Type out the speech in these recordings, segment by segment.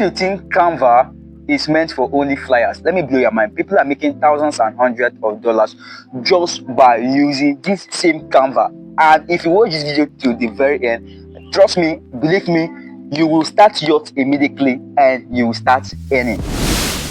you think Canva is meant for only flyers, let me blow your mind. People are making thousands and hundreds of dollars just by using this same Canva. And if you watch this video to the very end, trust me, believe me, you will start yours immediately and you will start earning.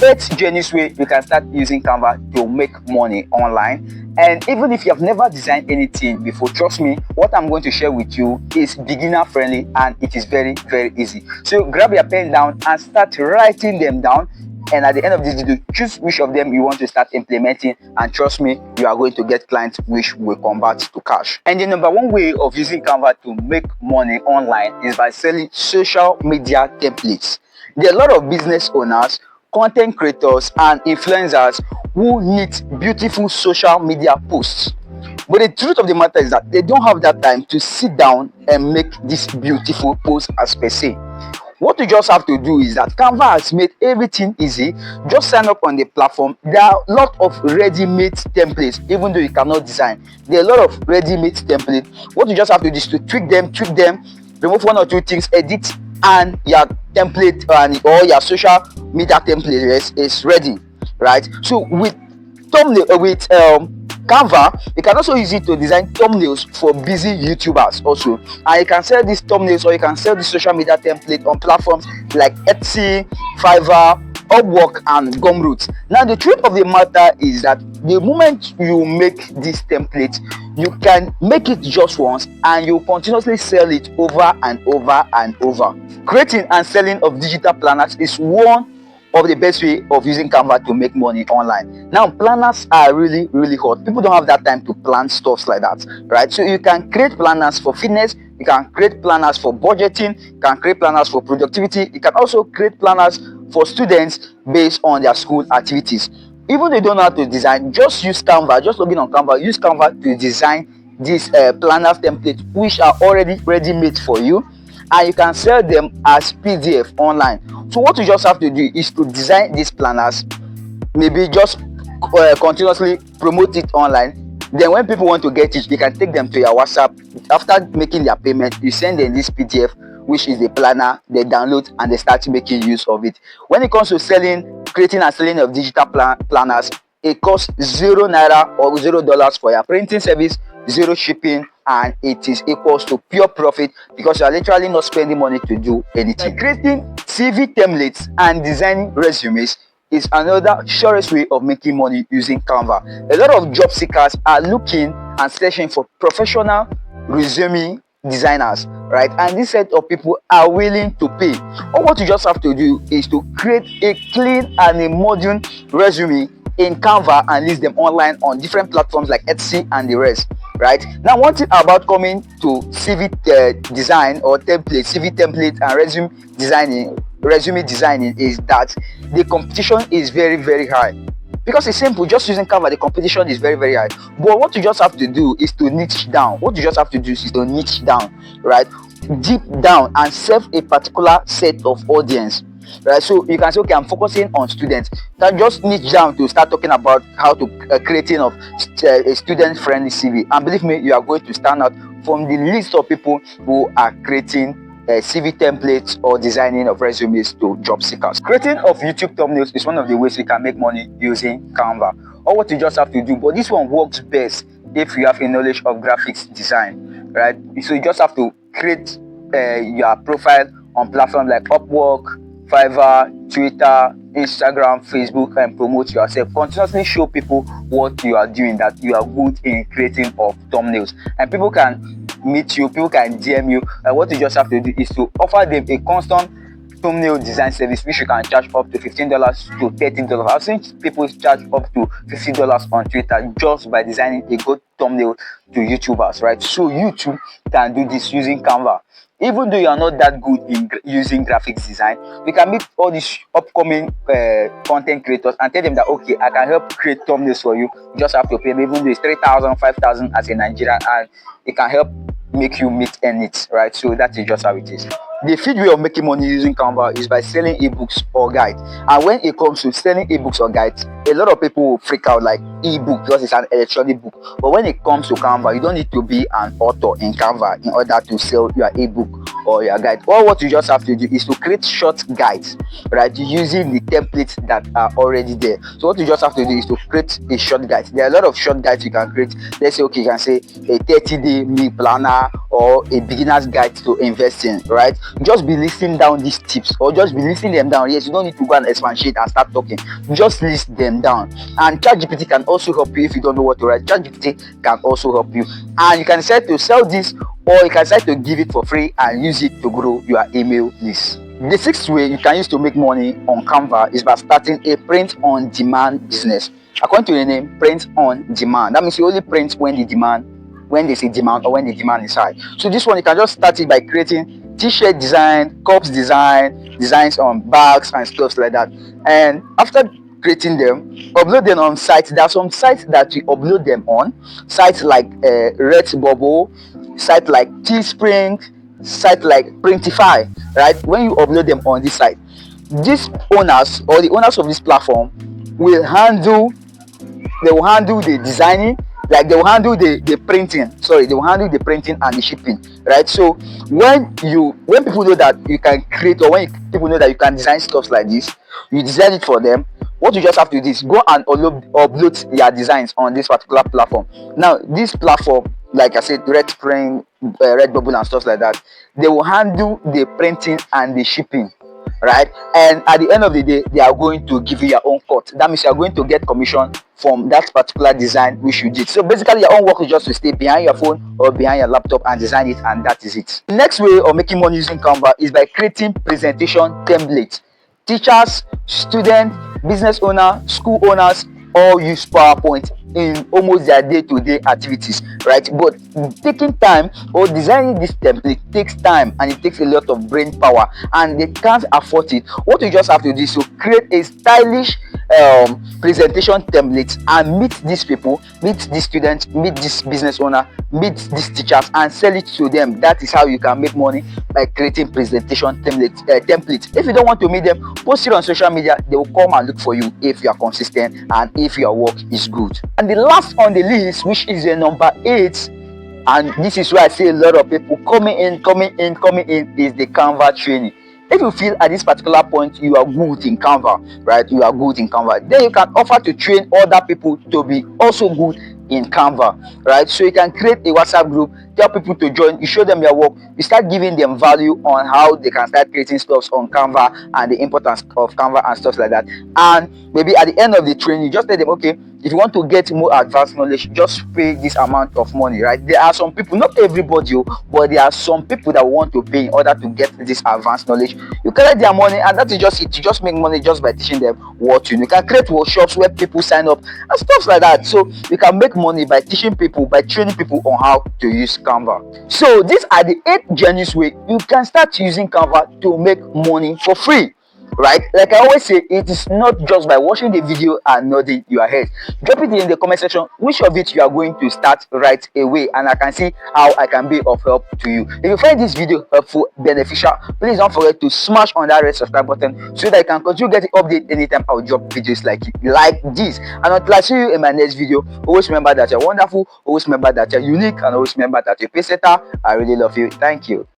8 genuine ways you can start using Canva to make money online. And even if you have never designed anything before, trust me, what I'm going to share with you is beginner friendly and it is very, very easy. So grab your pen down and start writing them down. And at the end of this video, choose which of them you want to start implementing, and trust me, you are going to get clients which will convert to cash. And the number one way of using Canva to make money online is by selling social media templates. There are a lot of business owners, content creators, and influencers who need beautiful social media posts. But the truth of the matter is that they don't have that time to sit down and make this beautiful post as per se. What you just have to do is that Canva has made everything easy. Just sign up on the platform. There are a lot of ready-made templates, even though you cannot design. There are a lot of ready-made templates. What you just have to do is to tweak them, remove one or two things, edit, and your template or your social media template is ready, right? So with Canva, you can also use it to design thumbnails for busy YouTubers also, and you can sell these thumbnails or you can sell the social media template on platforms like Etsy, Fiverr, Upwork, and Gumroad. Now the truth of the matter is that the moment you make this template, you can make it just once and you continuously sell it over and over and over. Creating and selling of digital planners is one of the best way of using Canva to make money online. Now planners are really hot. People don't have that time to plan stuff like that, right? So you can create planners for fitness, you can create planners for budgeting, you can create planners for productivity, you can also create planners for students based on their school activities. Even if they don't know how to design, just use Canva. Just log in on Canva, use Canva to design these planners templates which are already ready made for you, and you can sell them as PDF online. So what you just have to do is to design these planners, maybe just continuously promote it online. Then when people want to get it, they can take them to your WhatsApp. After making their payment, you send them this PDF, which is the planner. They download and they start making use of it. When it comes to creating and selling of digital planners, it costs €0 or $0 for your printing service, 0 shipping, and it is equals to pure profit because you are literally not spending money to do anything. Creating CV templates and designing resumes is another surest way of making money using Canva. A lot of job seekers are looking and searching for professional resume designers, right? And this set of people are willing to pay. All what you just have to do is to create a clean and a modern resume in Canva and list them online on different platforms like Etsy and the rest, right? Now one thing about coming to CV design or template, CV template and resume designing is that the competition is very high. Because it's simple, just using Canva, the competition is very high. But what you just have to do is to niche down. Right? Deep down and serve a particular set of audience. Right, so you can say, okay, I'm focusing on students. Then just niche down to start talking about how to creating of a student-friendly CV, and believe me, you are going to stand out from the list of people who are creating CV templates or designing of resumes to job seekers. Creating of YouTube thumbnails is one of the ways you can make money using Canva. Or what you just have to do, but this one works best if you have a knowledge of graphics design, right? So you just have to create your profile on platforms like Upwork, Fiverr, Twitter, Instagram, Facebook, and promote yourself. Continuously show people what you are doing, that you are good in creating of thumbnails, and people can meet you, people can DM you. And what you just have to do is to offer them a constant thumbnail design service, which you can charge up to $15 to $30. I've seen people charge up to $50 on Twitter just by designing a good thumbnail to YouTubers, right? So you too can do this using Canva. Even though you are not that good in using graphics design, we can meet all these upcoming content creators and tell them that, okay, I can help create thumbnails for you. You just have to pay me, even though it's 3,000, 5,000 as a Nigerian, and it can help make you meet and it, right? So that is just how it is. The fifth way of making money using Canva is by selling ebooks or guides. And when it comes to selling ebooks or guides, a lot of people will freak out like ebook because it's an electronic book. But when it comes to Canva, you don't need to be an author in Canva in order to sell your ebook or your guide. All what you just have to do is to create short guides, right, using the templates that are already there. So what you just have to do is to create a short guide. There are a lot of short guides you can create. Let's say, okay, you can say a 30-day meal planner or a beginner's guide to investing, right? Just be listing down these tips, or just be listing them down. Yes, you don't need to go and expatiate and start talking. Just list them down. And ChatGPT can also help you if you don't know what to write. ChatGPT can also help you, and you can decide to sell this, or you can decide to give it for free and use it to grow your email list. The sixth way you can use to make money on Canva is by starting a print on demand business. According to the name, print on demand, that means you only print when there's a demand, or when the demand is high. So this one, you can just start it by creating t-shirt design, cups design, designs on bags and stuff like that. And after creating them, upload them on sites. There are some sites that we upload them on, sites like Redbubble, sites like Teespring, sites like Printify, right? When you upload them on this site, these owners, or the owners of this platform, will handle the designing, like they will handle the printing, they will handle the printing and the shipping, right? So when people know that you can create, or when people know that you can design stuff like this, you design it for them. What you just have to do is go and upload their designs on this particular platform. Now this platform, like I said, Redbubble and stuff like that, they will handle the printing and the shipping, right? And at the end of the day, they are going to give you your own cut. That means you are going to get commission from that particular design which you did. So basically, your own work is just to stay behind your phone or behind your laptop and design it, and that is it. The next way of making money using Canva is by creating presentation templates. Teachers, students, business owners, school owners all use PowerPoint in almost their day-to-day activities, right? But taking time or designing this template takes time, and it takes a lot of brain power, and they can't afford it. What you just have to do is to create a stylish presentation template and meet these people, meet these students, meet this business owner, meet these teachers, and sell it to them. That is how you can make money, by creating presentation templates. If you don't want to meet them, post it on social media. They will come and look for you if you are consistent and if your work is good. And the last on the list, which is the number 8, and this is where I see a lot of people coming in, is the Canva training. If you feel at this particular point you are good in Canva, right, you are good in Canva, then you can offer to train other people to be also good in Canva, right? So you can create a WhatsApp group, tell people to join, you show them your work, you start giving them value on how they can start creating stuff on Canva and the importance of Canva and stuff like that. And maybe at the end of the training, you just tell them, okay, if you want to get more advanced knowledge, just pay this amount of money, right? There are some people, not everybody, but there are some people that want to pay in order to get this advanced knowledge. You collect their money, and that is just it. You just make money just by teaching them what you know. You can create workshops where people sign up and stuff like that. So you can make money by teaching people, by training people on how to use Canva. So these are the 8 genuine ways you can start using Canva to make money for free, right? Like I always say, it is not just by watching the video and nodding your head. Drop it in the comment section which of it you are going to start right away, and I can see how I can be of help to you. If you find this video helpful, beneficial, please don't forget to smash on that red subscribe button so that you can continue getting update anytime I'll drop videos like this. And until I see you in my next video, always remember that you're wonderful, always remember that you're unique, and always remember that you're a pace setter. I really love you. Thank you.